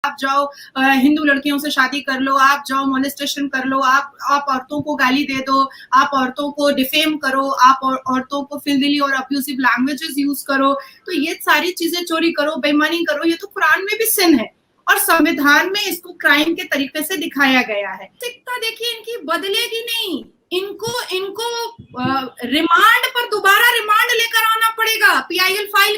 आप जाओ हिंदू लड़कियों से शादी कर लो, आप जाओ मोलेस्टेशन कर लो, आप औरतों को गाली दे दो, आप औरतों को डिफेम करो, आप औरतों को फिल्दीली और अब्यूसिव लैंग्वेजेस यूज करो, तो ये सारी चीजें चोरी करो, बेईमानी करो, ये तो कुरान में भी सिन है और संविधान में इसको क्राइम के तरीके से दिखाया गया है। सिक्ता देखिए इनकी बदलेगी नहीं, इनको रिमांड पर दोबारा रिमांड लेकर आना पड़ेगा, पीआईएल फाइल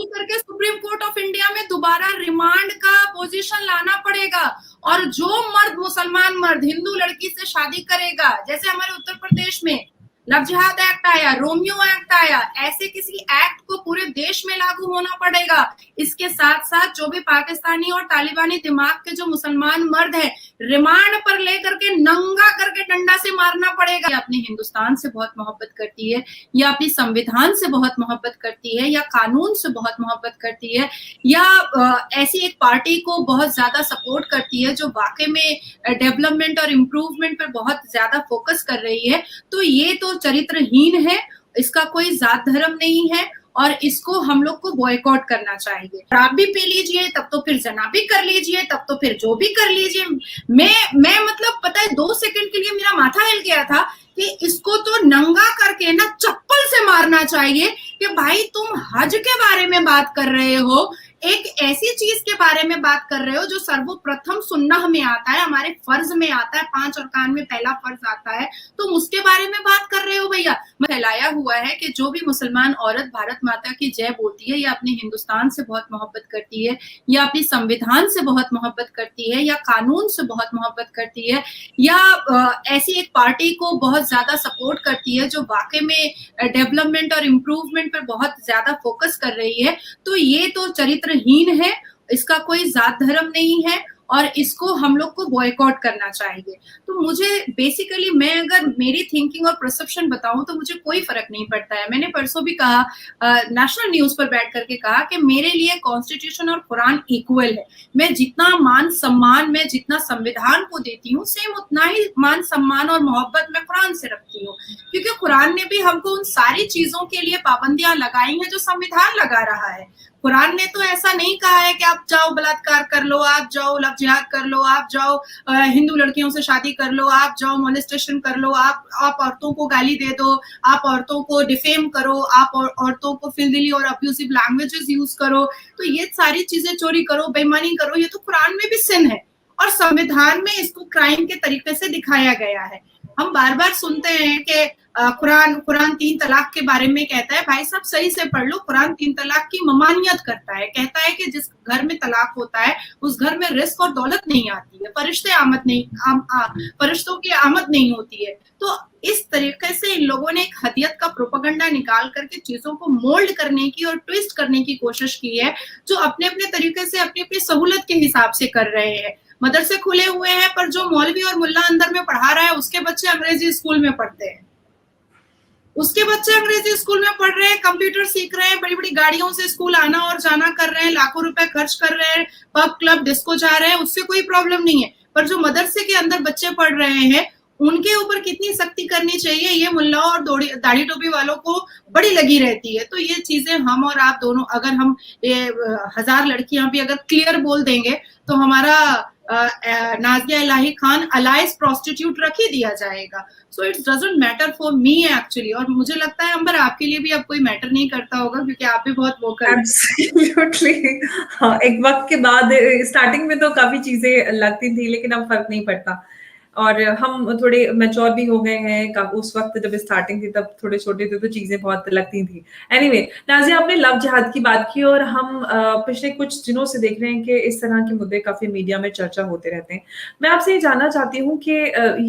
करके सुप्रीम कोर्ट ऑफ इंडिया में दोबारा रिमांड का पोजीशन लाना पड़ेगा। और जो मर्द, मुसलमान मर्द हिंदू लड़की से शादी करेगा, जैसे हमारे उत्तर प्रदेश में लव जिहाद एक्ट आया, रोमियो एक्ट आया, ऐसे किसी एक्ट को पूरे देश में लागू होना पड़ेगा। इसके साथ साथ जो भी पाकिस्तानी और तालिबानी दिमाग के जो मुसलमान मर्द हैं, रिमांड पर लेकर के नंगा करके डंडा से मारना पड़ेगा। या अपने हिंदुस्तान से बहुत मोहब्बत करती है, या अपनी संविधान से बहुत मोहब्बत करती है, या कानून से बहुत मोहब्बत करती है, या ऐसी एक पार्टी को बहुत ज्यादा सपोर्ट करती है जो वाकई में डेवलपमेंट और इम्प्रूवमेंट पर बहुत ज्यादा फोकस कर रही है, तो ये तो चरित्रहीन है, इसका कोई जात धर्म नहीं है और इसको हम लोग को बॉयकॉट करना चाहिए। शराब भी पी लीजिए, तब तो फिर जना भी कर लीजिए, तब तो फिर जो भी कर लीजिए। मैं मतलब पता है 2 सेकंड के लिए मेरा माथा हिल गया था कि इसको तो नंगा करके ना चप्पल से मारना चाहिए कि भाई तुम हज के बारे में बात कर रहे हो, एक ऐसी चीज के बारे में बात कर रहे हो जो सर्वप्रथम सुन्नह में आता है, हमारे फर्ज में आता है, 5 अरकान में पहला फर्ज आता है, तुम उसके बारे में बात कर रहे हो भैया। फैलाया हुआ है कि जो भी मुसलमान औरत भारत माता की जय बोलती है, या अपने हिंदुस्तान से बहुत मोहब्बत करती है, या अपनी संविधान से बहुत मोहब्बत करती है, या कानून से बहुत मोहब्बत करती है, या ऐसी एक पार्टी को बहुत ज्यादा सपोर्ट करती है जो वाकई में डेवलपमेंट और इम्प्रूवमेंट पर बहुत ज्यादा फोकस कर रही है, तो ये तो चरित्रहीन है, इसका कोई जात धर्म नहीं है और इसको हम लोग को बॉयकॉट करना चाहिए। तो मुझे बेसिकली, मैं अगर मेरी थिंकिंग और परसेप्शन बताऊं तो मुझे कोई फर्क नहीं पड़ता है। मैंने परसों भी कहा, नेशनल न्यूज पर बैठ करके कहा कि मेरे लिए कॉन्स्टिट्यूशन और कुरान इक्वल है। मैं जितना मान सम्मान मैं जितना संविधान को देती हूँ, सेम उतना ही मान सम्मान और मोहब्बत मैं कुरान से रखती हूँ, क्योंकि कुरान ने भी हमको उन सारी चीजों के लिए पाबंदियां लगाई हैं जो संविधान लगा रहा है। कुरान ने तो ऐसा नहीं कहा है कि आप जाओ बलात्कार कर लो, आप जाओ लव जिहाद कर लो, आप जाओ हिंदू लड़कियों से शादी कर लो, आप जाओ मोलेस्टेशन कर लो, आप औरतों को गाली दे दो, आप औरतों को डिफेम करो, आप औरतों को फिल्दीली और अब्यूसिव लैंग्वेजेस यूज करो, तो ये सारी चीजें चोरी करो, बेईमानी करो, ये तो कुरान में भी सिन है और संविधान में इसको क्राइम के तरीके से दिखाया गया है। हम बार बार सुनते हैं कि कुरान 3 तलाक के बारे में कहता है। भाई साहब सही से पढ़ लो, कुरान 3 तलाक की ममानियत करता है, कहता है कि जिस घर में तलाक होता है उस घर में रिस्क और दौलत नहीं आती है, फरिश्तों की आमद नहीं होती है। तो इस तरीके से इन लोगों ने एक हदियत का प्रोपेगेंडा निकाल करके चीजों को मोल्ड करने की और ट्विस्ट करने की कोशिश की है, जो अपने अपने तरीके से अपनी अपनी सहूलत के हिसाब से कर रहे हैं। मदरसे खुले हुए हैं, पर जो मौलवी और मुल्ला अंदर में पढ़ा रहा है उसके बच्चे अंग्रेजी स्कूल में पढ़ते हैं, उसके बच्चे अंग्रेजी स्कूल में पढ़ रहे हैं, कंप्यूटर सीख रहे हैं, बड़ी बड़ी गाड़ियों से स्कूल आना और जाना कर रहे हैं, लाखों रुपए खर्च कर रहे हैं, पब क्लब डिस्को जा रहे हैं, उससे कोई प्रॉब्लम नहीं है। पर जो मदरसे के अंदर बच्चे पढ़ रहे हैं उनके ऊपर कितनी सख्ती करनी चाहिए, ये मुल्ला और दाढ़ी टोपी वालों को बड़ी लगी रहती है। तो ये चीजें हम और आप दोनों, अगर हम 1000 लड़कियां भी अगर क्लियर बोल देंगे तो हमारा नाज़िया इलाही खान अलाइज प्रोस्टिट्यूट रख ही दिया जाएगा। So it's doesn't matter for me actually, और मुझे लगता है अंबर आपके लिए भी अब कोई मैटर नहीं करता होगा क्योंकि आप भी बहुत वोकल हैं। एब्सोल्युटली। हाँ, एक वक्त के बाद स्टार्टिंग में तो काफी चीजें लगती थी, लेकिन अब फर्क नहीं पड़ता और हम थोड़े मैच्योर भी हो गए हैं। उस वक्त जब स्टार्टिंग थी तब थोड़े छोटे थे तो चीजें बहुत लगती थी। एनीवे, नाज़िया आपने लव जिहाद की बात की और हम पिछले कुछ दिनों से देख रहे हैं कि इस तरह के मुद्दे काफी मीडिया में चर्चा होते रहते हैं। मैं आपसे ये जानना चाहती हूँ कि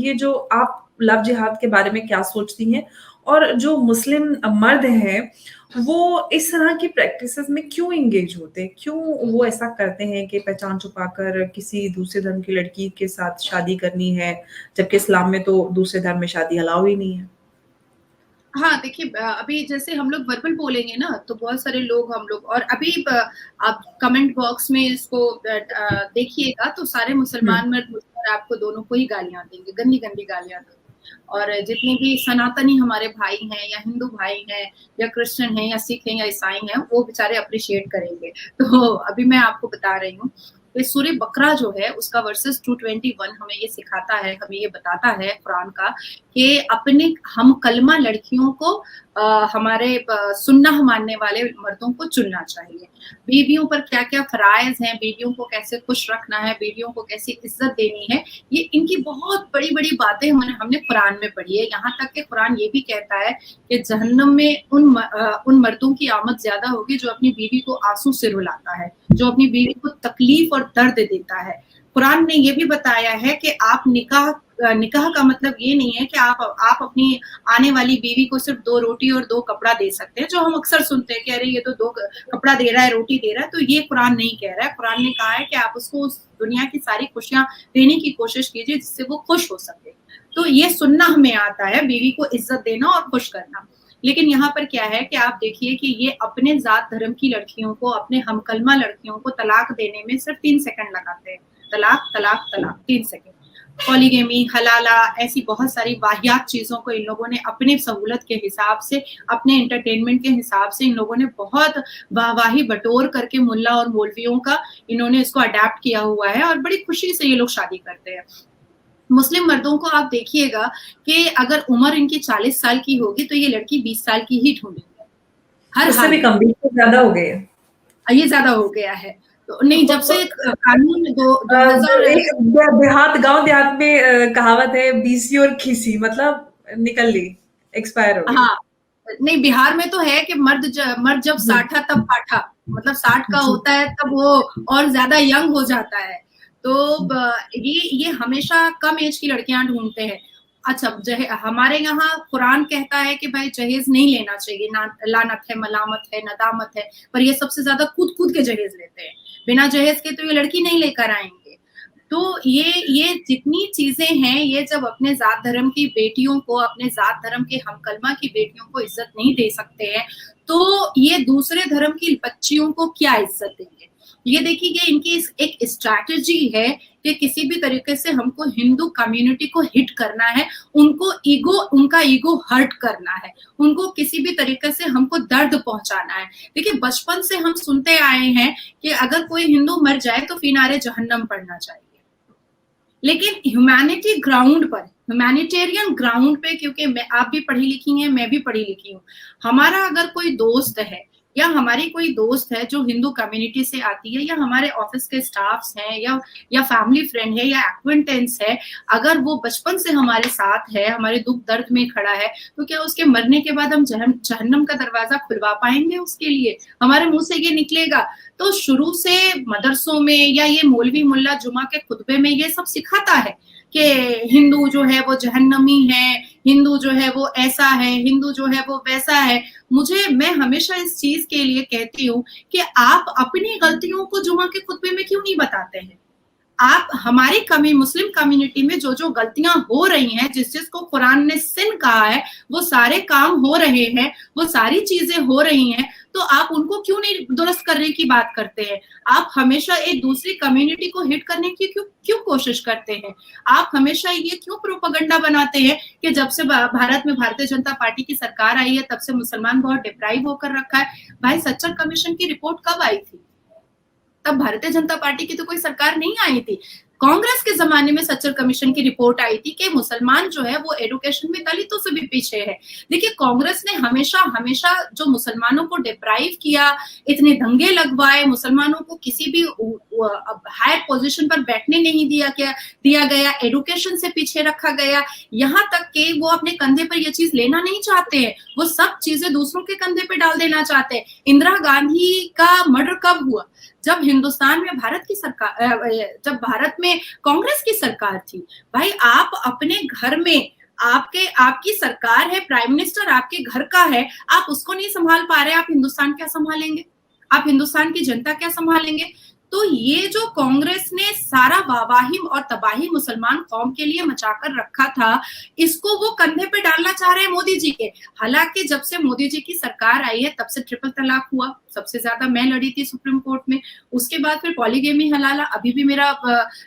ये जो आप लव जिहाद के बारे में क्या सोचती हैं और जो मुस्लिम मर्द हैं वो इस तरह की प्रैक्टिसेस में क्यों एंगेज होते हैं, क्यों वो ऐसा करते हैं कि पहचान छुपाकर किसी दूसरे धर्म की लड़की के साथ शादी करनी है, जबकि इस्लाम में तो दूसरे धर्म में शादी अलाउ ही नहीं है। हाँ, देखिए अभी जैसे हम लोग वर्बल बोलेंगे ना तो बहुत सारे लोग हम लोग, और अभी आप कमेंट बॉक्स में इसको देखिएगा तो सारे मुसलमान मर्द आपको दोनों को ही गालियां देंगे, गंदी गंदी गालियां देंगे। और जितने भी सनातनी हमारे भाई हैं या हिंदू भाई हैं या क्रिश्चियन हैं या सिख हैं या ईसाई हैं, वो बेचारे अप्रिशिएट करेंगे। तो अभी मैं आपको बता रही हूँ, ये सूर्य बकरा जो है उसका वर्सेस 221 हमें ये सिखाता है, हमें ये बताता है कुरान का कि अपने हम कलमा लड़कियों को हमारे सुन्नह मानने वाले मर्दों को चुनना चाहिए। बीवियों पर क्या क्या फराइज हैं, बीवियों को कैसे खुश रखना है, बीवियों को कैसी इज्जत देनी है, ये इनकी बहुत बड़ी बड़ी बातें हमने कुरान में पढ़ी है। यहाँ तक कि कुरान ये भी कहता है कि जहन्नम में उन मर्दों की आमद ज्यादा होगी जो अपनी बीवी को आंसू से रुलाता है, जो अपनी बीवी को तकलीफ और दर्द देता है। कुरान ने ये भी बताया है कि आप निकाह का मतलब ये नहीं है कि आप अपनी आने वाली बीवी को सिर्फ 2 रोटी और 2 कपड़ा दे सकते हैं, जो हम अक्सर सुनते हैं कि अरे ये तो 2 कपड़ा दे रहा है, रोटी दे रहा है। तो ये कुरान नहीं कह रहा है। कुरान ने कहा है कि आप उसको उस दुनिया की सारी खुशियां देने की कोशिश कीजिए जिससे वो खुश हो सके। तो ये सुन्नह में आता है बीवी को इज्जत देना और खुश करना। लेकिन यहाँ पर क्या है कि आप देखिए कि ये अपने जात धर्म की लड़कियों को, अपने हमकलमा लड़कियों को तलाक देने में सिर्फ 3 सेकंड लगाते हैं। तलाक तलाक तलाक, 3 सेकंड। पॉलीगेमी, हलाला, ऐसी बहुत सारी वाहियात चीजों को इन लोगों ने अपने सहूलत के हिसाब से, अपने एंटरटेनमेंट के हिसाब से इन लोगों ने बहुत वाहवाही बटोर करके मुल्ला और मौलवियों का इन्होंने इसको अडेप्ट किया हुआ है और बड़ी खुशी से ये लोग शादी करते हैं। मुस्लिम मर्दों को आप देखिएगा कि अगर उम्र इनकी 40 साल की होगी तो ये लड़की 20 साल की ही ढूंढेंगे हर हाल में। कम भी ज्यादा हो गए, ये ज्यादा हो गया है। तो नहीं, जब से कानून 2000 गांव देहात में कहावत है, बीसी और खीसी, मतलब निकल ली, एक्सपायर हो गई। हाँ, नहीं बिहार में तो है कि मर्द जब 60 तब पाठा, मतलब 60 का होता है तब वो और ज्यादा यंग हो जाता है। तो ये हमेशा कम एज की लड़कियां ढूंढते हैं। अच्छा, हमारे यहाँ कुरान कहता है कि भाई जहेज नहीं लेना चाहिए, लानत है, मलामत है, नदामत है, पर ये सबसे ज्यादा कूद के जहेज लेते हैं। बिना जहेज के तो ये लड़की नहीं लेकर आएंगे। तो ये जितनी चीजें हैं, ये जब अपने जात धर्म की बेटियों को, अपने जात धर्म के हमकलमा की बेटियों को इज्जत नहीं दे सकते हैं, तो ये दूसरे धर्म की बच्चियों को क्या इज्जत देंगे। ये देखिए, ये इनकी एक स्ट्रैटेजी है कि किसी भी तरीके से हमको हिंदू कम्युनिटी को हिट करना है, उनका ईगो हर्ट करना है, उनको किसी भी तरीके से हमको दर्द पहुंचाना है। देखिए, बचपन से हम सुनते आए हैं कि अगर कोई हिंदू मर जाए तो फिनारे जहन्नम पड़ना चाहिए। लेकिन ह्यूमैनिटेरियन ग्राउंड पे, क्योंकि आप भी पढ़ी लिखी हैं, मैं भी पढ़ी लिखी हूँ, हमारा अगर कोई दोस्त है या हमारी कोई दोस्त है जो हिंदू कम्युनिटी से आती है, या हमारे ऑफिस के स्टाफ्स हैं, या फैमिली फ्रेंड है, या एक्वेंटेंस है, अगर वो बचपन से हमारे साथ है, हमारे दुख दर्द में खड़ा है, तो क्या उसके मरने के बाद हम जहन्नम का दरवाजा खुलवा पाएंगे उसके लिए? हमारे मुंह से ये निकलेगा? तो शुरू से मदरसों में या ये मौलवी मुल्ला जुमा के खुतबे में ये सब सिखाता है कि हिंदू जो है वो जहन्नमी है, हिंदू जो है वो ऐसा है, हिंदू जो है वो वैसा है। मैं हमेशा इस चीज के लिए कहती हूँ कि आप अपनी गलतियों को जुमा के खुतबे में क्यों नहीं बताते हैं? आप हमारी मुस्लिम कम्युनिटी में जो गलतियां हो रही हैं, जिसको कुरान ने सिन कहा है, वो सारे काम हो रहे हैं, वो सारी चीजें हो रही हैं, तो आप उनको क्यों नहीं दुरुस्त करने की बात करते हैं? आप हमेशा एक दूसरी कम्युनिटी को हिट करने की क्यों कोशिश करते हैं? आप हमेशा ये क्यों प्रोपेगेंडा बनाते हैं कि जब से भारत में भारतीय जनता पार्टी की सरकार आई है तब से मुसलमान बहुत डिप्राइव होकर रखा है। भाई, सच्चर कमीशन की रिपोर्ट कब आई थी? तब भारतीय जनता पार्टी की तो कोई सरकार नहीं आई थी। कांग्रेस के जमाने में सच्चर कमीशन की रिपोर्ट आई थी कि मुसलमान जो है वो एजुकेशन में दलितों से भी पीछे है। देखिए, कांग्रेस ने हमेशा जो मुसलमानों को डिप्राइव किया, इतने दंगे लगवाए, मुसलमानों को किसी भी हायर पोजीशन पर बैठने नहीं दिया गया, एजुकेशन से पीछे रखा गया, यहाँ तक कि वो अपने कंधे पर ये चीज लेना नहीं चाहते हैं, वो सब चीजें दूसरों के कंधे पे डाल देना चाहते हैं। इंदिरा गांधी का मर्डर कब हुआ? जब हिंदुस्तान में जब भारत में कांग्रेस की सरकार थी। भाई, आप अपने घर में, आपकी सरकार है, प्राइम मिनिस्टर आपके घर का है, आप उसको नहीं संभाल पा रहे, आप हिंदुस्तान क्या संभालेंगे? आप हिंदुस्तान की जनता क्या संभालेंगे? तो ये जो कांग्रेस ने सारा वावाही और तबाही मुसलमान कौम के लिए मचाकर रखा था, इसको वो कंधे पे डालना चाह रहे हैं मोदी जी के। हालांकि जब से मोदी जी की सरकार आई है तब से ट्रिपल तलाक हुआ, सबसे ज्यादा मैं लड़ी थी सुप्रीम कोर्ट में, उसके बाद फिर पॉलीगेमी हलाला, अभी भी मेरा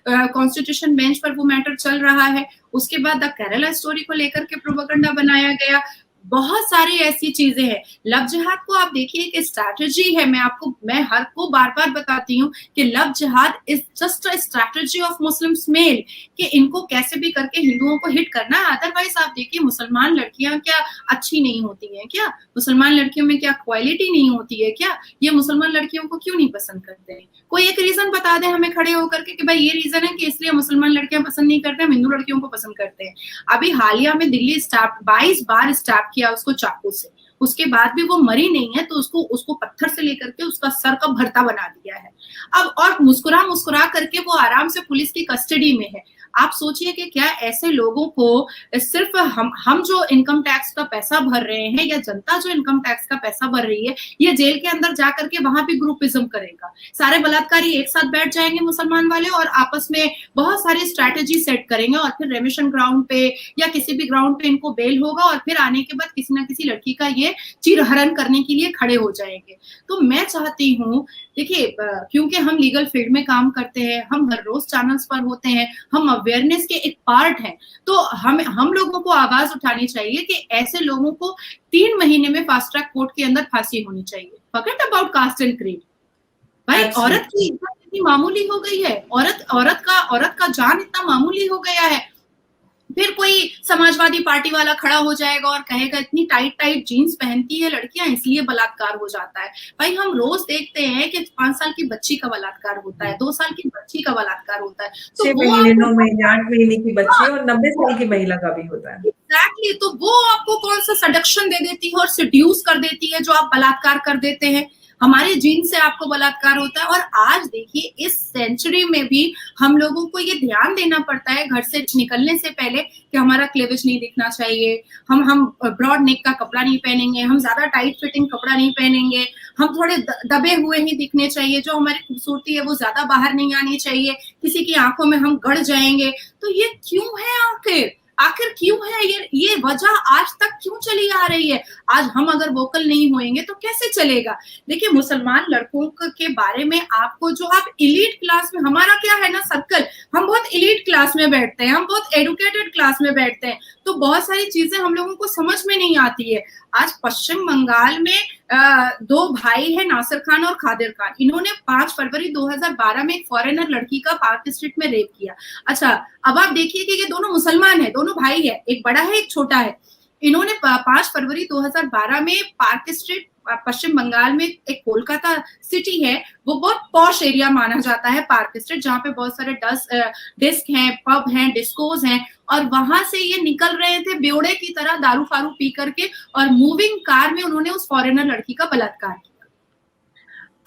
कॉन्स्टिट्यूशन बेंच पर वो मैटर चल रहा है, उसके बाद द केरला स्टोरी को लेकर के प्रोपेगेंडा बनाया गया, बहुत सारी ऐसी चीजें हैं। लव जिहाद को आप देखिए कि स्ट्रैटेजी है, मैं हर को बार बार बताती हूँ कि love jihad is just a strategy of Muslims male, कि इनको कैसे भी करके हिंदुओं को हिट करना है। अदरवाइज आप देखिए मुसलमान लड़कियां क्या अच्छी नहीं होती हैं क्या? मुसलमान लड़कियों में क्या क्वालिटी नहीं होती है क्या? ये मुसलमान लड़कियों को क्यों नहीं पसंद करते हैं? कोई एक रीजन बता दे हमें खड़े होकर के कि भाई ये रीजन है कि इसलिए मुसलमान लड़कियां पसंद नहीं करते, हम हिंदू लड़कियों को पसंद करते हैं। अभी हालिया में दिल्ली स्टैप 22 बार स्टैप किया उसको चाकू से, उसके बाद भी वो मरी नहीं है, तो उसको पत्थर से लेकर के उसका सर का भरता बना दिया है। अब और मुस्कुरा मुस्कुरा करके वो आराम से पुलिस की कस्टडी में है। आप सोचिए कि क्या ऐसे लोगों को सिर्फ हम जो इनकम टैक्स का पैसा भर रहे हैं या जनता जो इनकम टैक्स का पैसा भर रही है, ये जेल के अंदर जा करके वहां भी ग्रुपिज्म करेगा? सारे बलात्कारी एक साथ बैठ जाएंगे मुसलमान वाले और आपस में बहुत सारी स्ट्रैटेजी सेट करेंगे और फिर रेमिशन ग्राउंड पे या किसी भी ग्राउंड पे इनको बेल होगा और फिर आने के बाद किसी ना किसी लड़की का ये चिरहरण करने के लिए खड़े हो जाएंगे। तो मैं चाहती हूँ, देखिए क्योंकि हम लीगल फील्ड में काम करते हैं, हम हर रोज चैनल्स पर होते हैं, हम अवेयरनेस के एक पार्ट हैं, तो हम लोगों को आवाज उठानी चाहिए कि ऐसे लोगों को 3 महीने में फास्ट ट्रैक कोर्ट के अंदर फांसी होनी चाहिए। Forget about cast and creed. भाई औरत की इज्जत इतनी मामूली हो गई है, औरत का जान इतना मामूली हो गया है, फिर कोई समाजवादी पार्टी वाला खड़ा हो जाएगा और कहेगा इतनी टाइट टाइट जीन्स पहनती है लड़कियां इसलिए बलात्कार हो जाता है। भाई हम रोज देखते हैं कि 5 साल की बच्ची का बलात्कार होता है, 2 साल की बच्ची का बलात्कार होता है, तो 6 महीने 9 महीने 8 महीने की बच्ची और 90 साल की महिला का भी होता है। एग्जैक्टली, तो वो आपको कौन सा सडक्शन दे देती है और सिड्यूस कर देती है जो आप बलात्कार कर देते हैं। हमारे जीन से आपको बलात्कार होता है। और आज देखिए इस सेंचुरी में भी हम लोगों को ये ध्यान देना पड़ता है घर से निकलने से पहले कि हमारा क्लेविज नहीं दिखना चाहिए, हम ब्रॉड नेक का कपड़ा नहीं पहनेंगे, हम ज्यादा टाइट फिटिंग कपड़ा नहीं पहनेंगे, हम थोड़े दबे हुए ही दिखने चाहिए, जो हमारी खूबसूरती है वो ज्यादा बाहर नहीं आनी चाहिए, किसी की आंखों में हम गड़ जाएंगे। तो ये क्यों है? आखिर क्यों है ये वजह आज तक क्यों चली आ रही है? आज हम अगर वोकल नहीं होएंगे तो कैसे चलेगा? देखिए मुसलमान लड़कों के बारे में आपको जो आप इलीट क्लास में, हमारा क्या है ना सर्कल, हम बहुत इलीट क्लास में बैठते हैं, हम बहुत एडुकेटेड क्लास में बैठते हैं, तो बहुत सारी चीजें हम लोगों को समझ में नहीं आती है। आज पश्चिम बंगाल में 2 भाई है, नासिर खान और खादिर खान, इन्होंने 5 फरवरी 2012 में एक फॉरेनर लड़की का पार्क स्ट्रीट में रेप किया। अच्छा, अब आप देखिए कि ये दोनों मुसलमान है, दोनों भाई है, एक बड़ा है एक छोटा है। इन्होंने 5 फरवरी 2012 में पार्क स्ट्रीट पश्चिम बंगाल में, एक कोलकाता सिटी है, वो बहुत पॉश एरिया माना जाता है पार्क स्ट्रीट, जहाँ पे बहुत सारे डिस्क हैं, पब हैं, डिस्कोज हैं, और वहां से ये निकल रहे थे बेवड़े की तरह दारू फारू पी करके, और मूविंग कार में उन्होंने उस फॉरेनर लड़की का बलात्कार किया।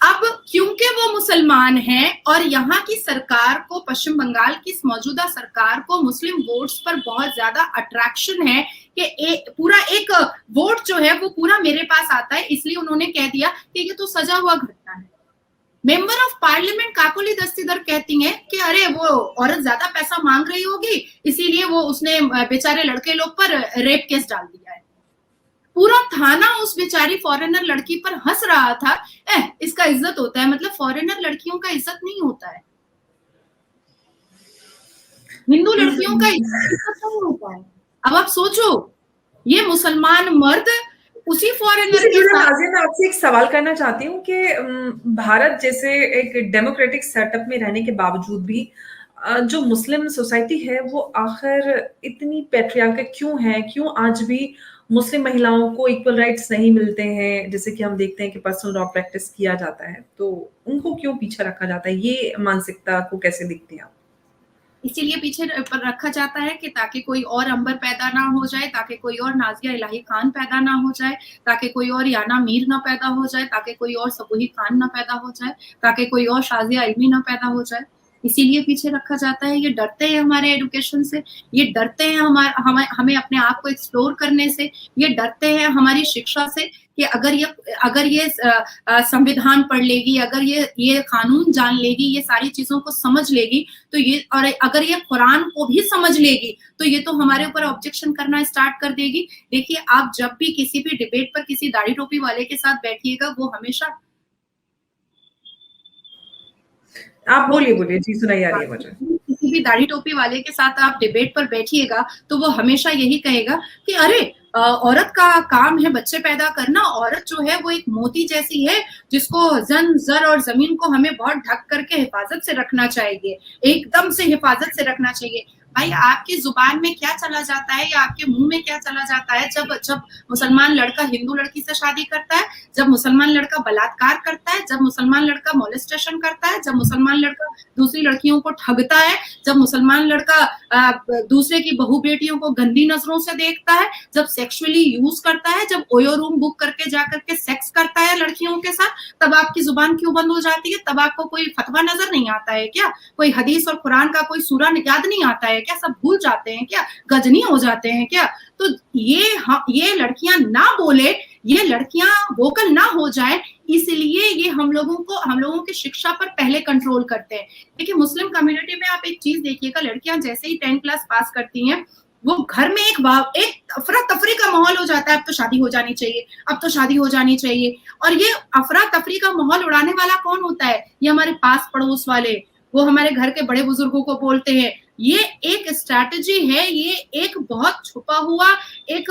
अब क्योंकि वो मुसलमान हैं और यहाँ की सरकार को, पश्चिम बंगाल की मौजूदा सरकार को मुस्लिम वोट्स पर बहुत ज्यादा अट्रैक्शन है कि पूरा एक वोट जो है वो पूरा मेरे पास आता है, इसलिए उन्होंने कह दिया कि ये तो सजा हुआ घटना है। Member of parliament Kakoli Dastidar कहती हैं कि अरे वो औरत ज्यादा पैसा मांग रही होगी इसीलिए वो उसने बेचारे लड़के लोग पर रेप केस डाल दिया है। पूरा थाना उस बेचारी फॉरेनर लड़की पर हंस रहा था, इसका इज्जत होता है, मतलब फॉरेनर लड़कियों का इज्जत नहीं होता है, हिंदू लड़कियों का इज्जत नहीं होता है। अब आप सोचो, ये मुसलमान मर्द उसी फॉरेनर के साथ। मैं आपसे एक सवाल करना चाहती हूँ कि भारत जैसे एक डेमोक्रेटिक सेटअप में रहने के बावजूद भी जो मुस्लिम सोसाइटी है वो आखिर इतनी पैट्रियार्कल क्यों है? क्यों आज भी मुस्लिम महिलाओं को इक्वल राइट्स नहीं मिलते हैं? जैसे कि हम देखते हैं कि पर्सनल लॉ प्रैक्टिस किया जाता है, तो उनको क्यों पीछे रखा जाता है? ये मानसिकता को कैसे देखते हैं आप? इसीलिए पीछे रखा जाता है कि ताकि कोई और अंबर पैदा ना हो जाए, ताकि कोई और नाजिया इलाही खान पैदा ना हो जाए, ताकि कोई और याना मीर ना पैदा हो जाए, ताकि कोई और सबूही खान ना पैदा हो जाए, ताकि कोई और शाजिया इल्मी ना पैदा हो जाए। इसीलिए पीछे रखा जाता है। ये डरते हैं हमारे एजुकेशन से, ये डरते हैं हमें अपने आप को एक्सप्लोर करने से, ये डरते हैं हमारी शिक्षा से कि अगर ये संविधान पढ़ लेगी, अगर ये कानून जान लेगी, ये सारी चीजों को समझ लेगी, तो ये, और अगर ये कुरान को भी समझ लेगी तो ये तो हमारे ऊपर ऑब्जेक्शन करना स्टार्ट कर देगी। देखिए, आप जब भी किसी भी डिबेट पर किसी दाढ़ी टोपी वाले के साथ बैठिएगा, वो हमेशा, आप बोलिए, जी सुनाई आ रही है मुझे। किसी भी दाढ़ी टोपी वाले के साथ आप डिबेट पर बैठिएगा तो वो हमेशा यही कहेगा कि अरे औरत का काम है बच्चे पैदा करना, औरत जो है वो एक मोती जैसी है जिसको जन जर और जमीन को हमें बहुत ढक करके हिफाजत से रखना चाहिए, एकदम से हिफाजत से रखना चाहिए। भाई, आपकी जुबान में क्या चला जाता है या आपके मुंह में क्या चला जाता है जब मुसलमान लड़का हिंदू लड़की से शादी करता है, जब मुसलमान लड़का बलात्कार करता है, जब मुसलमान लड़का मोलेस्टेशन करता है, जब मुसलमान लड़का दूसरी लड़कियों को ठगता है, जब मुसलमान लड़का दूसरे की बहू बेटियों को गंदी नजरों से देखता है, जब सेक्सुअली यूज करता है, जब ओयो रूम बुक करके जाकर के सेक्स करता है लड़कियों के साथ, तब आपकी जुबान क्यों बंद हो जाती है? तब आपको कोई फतवा नजर नहीं आता है क्या? कोई हदीस और कुरान का कोई सूरा याद नहीं आता है क्या? सब भूल जाते हैं क्या? गजनी हो जाते हैं क्या? तो ये लड़कियां ना बोले, ये लड़कियां वोकल ना हो जाए, इसलिए ये हम लोगों की शिक्षा पर पहले कंट्रोल करते हैं। देखिए, मुस्लिम कम्युनिटी में आप एक चीज देखिएगा, लड़कियां जैसे ही 10th क्लास पास करती हैं, वो घर में एक अफरा तफरी का माहौल हो जाता है, अब तो शादी हो जानी चाहिए, अब तो शादी हो जानी चाहिए। और ये अफरा तफरी का माहौल उड़ाने वाला कौन होता है? ये हमारे पास पड़ोस वाले, वो हमारे घर के बड़े बुजुर्गों को बोलते हैं। ये एक स्ट्रैटेजी है, ये एक बहुत छुपा हुआ एक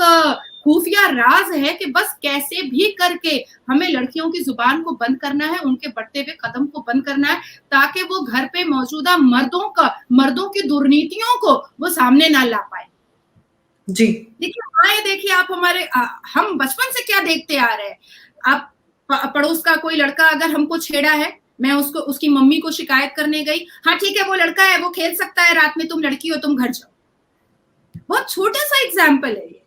खुफिया राज है कि बस कैसे भी करके हमें लड़कियों की जुबान को बंद करना है, उनके बढ़ते हुए कदम को बंद करना है, ताकि वो घर पे मौजूदा मर्दों की दुर्नीतियों को वो सामने ना ला पाए। जी देखिए आप हम बचपन से क्या देखते आ रहे हैं। आप पड़ोस का कोई लड़का अगर हमको छेड़ा है, मैं उसकी मम्मी को शिकायत करने गई, हाँ ठीक है वो लड़का है, वो खेल सकता है, रात में तुम लड़की हो, तुम घर जाओ। बहुत छोटा सा एग्जाम्पल है ये।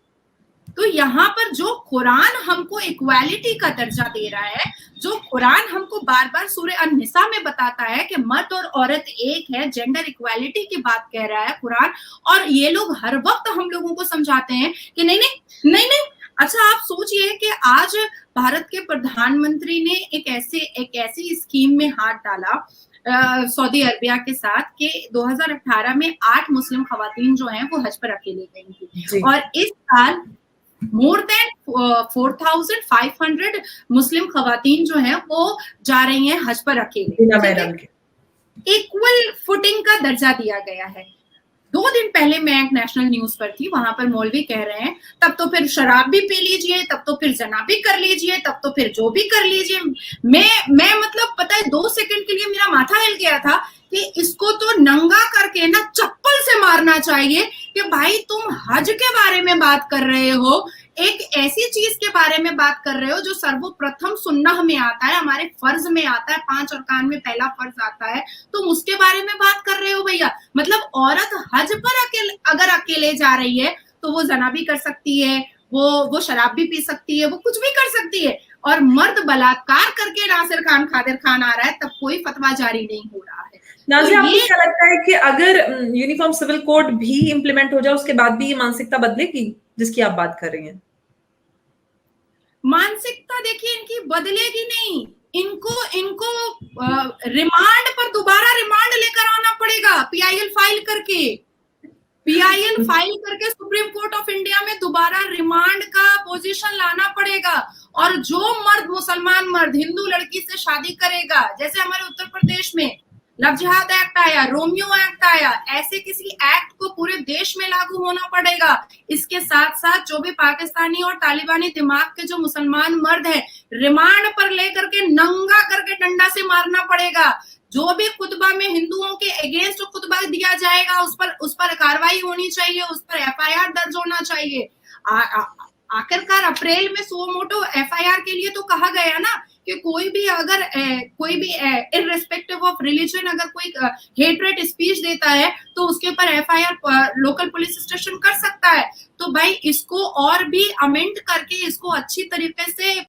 तो यहाँ पर जो कुरान हमको इक्वालिटी का दर्जा दे रहा है, जो कुरान हमको बार बार सूरह अन-निसा में बताता है कि मर्द और औरत एक है, जेंडर इक्वालिटी की बात कह रहा है कुरान, और ये लोग हर वक्त हम लोगों को समझाते हैं कि नहीं नहीं नहीं नहीं। अच्छा, आप सोचिए कि आज भारत के प्रधानमंत्री ने एक ऐसी स्कीम में हाथ डाला सऊदी अरबिया के साथ कि 2018 में 8 मुस्लिम खवातीन जो हैं वो हज पर अकेले गई थी, और इस साल मोर देन 4,500 मुस्लिम खवातीन जो हैं वो जा रही हैं हज पर अकेले। इक्वल फुटिंग का दर्जा दिया गया है। 2 दिन पहले मैं एक नेशनल न्यूज पर थी, वहां पर मौलवी कह रहे हैं तब तो फिर शराब भी पी लीजिए, तब तो फिर जना भी कर लीजिए, तब तो फिर जो भी कर लीजिए। मैं मतलब पता है 2 सेकंड के लिए मेरा माथा हिल गया था कि इसको तो नंगा करके ना चप्पल से मारना चाहिए कि भाई तुम हज के बारे में बात कर रहे हो, एक ऐसी चीज के बारे में बात कर रहे हो जो सर्वप्रथम सुन्नह में आता है, हमारे फर्ज में आता है, 5 अरकान में पहला फर्ज आता है, तुम उसके बारे में बात कर रहे हो भैया। मतलब औरत हज पर अगर अकेले जा रही है तो वो जना भी कर सकती है, वो शराब भी पी सकती है, वो कुछ भी कर सकती है, और मर्द बलात्कार करके नासिर खान कादिर खान आ रहा है तब कोई फतवा जारी नहीं हो रहा है। नाज़िया, आपको क्या लगता है कि अगर यूनिफॉर्म सिविल कोड भी इम्प्लीमेंट हो जाए उसके बाद भी ये मानसिकता बदलेगी जिसकी आप बात कर रही हैं? मानसिकता देखिए इनकी बदलेगी नहीं, इनको रिमांड पर दोबारा रिमांड लेकर आना पड़ेगा, पीआईएल फाइल करके सुप्रीम कोर्ट ऑफ इंडिया में दोबारा रिमांड का पोजीशन लाना पड़ेगा। और जो मुसलमान मर्द हिंदू लड़की से शादी करेगा, जैसे हमारे उत्तर प्रदेश में लव जिहाद एक्ट आया, रोमियो एक्ट आया, ऐसे किसी एक्ट को पूरे देश में लागू होना पड़ेगा। इसके साथ साथ जो भी पाकिस्तानी और तालिबानी दिमाग के जो मुसलमान मर्द हैं, रिमांड पर लेकर के नंगा करके डंडा से मारना पड़ेगा। जो भी खुतबा में हिंदुओं के अगेंस्ट खुतबा दिया जाएगा उस पर कार्रवाई होनी चाहिए, उस पर एफआईआर दर्ज होना चाहिए। आखिरकार अप्रैल में सो मोटो एफआईआर के लिए तो कहा गया ना कि कोई भी इररिस्पेक्टिव ऑफ रिलीजन अगर कोई हेटरेट स्पीच देता है तो उसके ऊपर एफआईआर लोकल पुलिस स्टेशन कर सकता है। तो भाई इसको और भी अमेंड करके इसको अच्छी तरीके से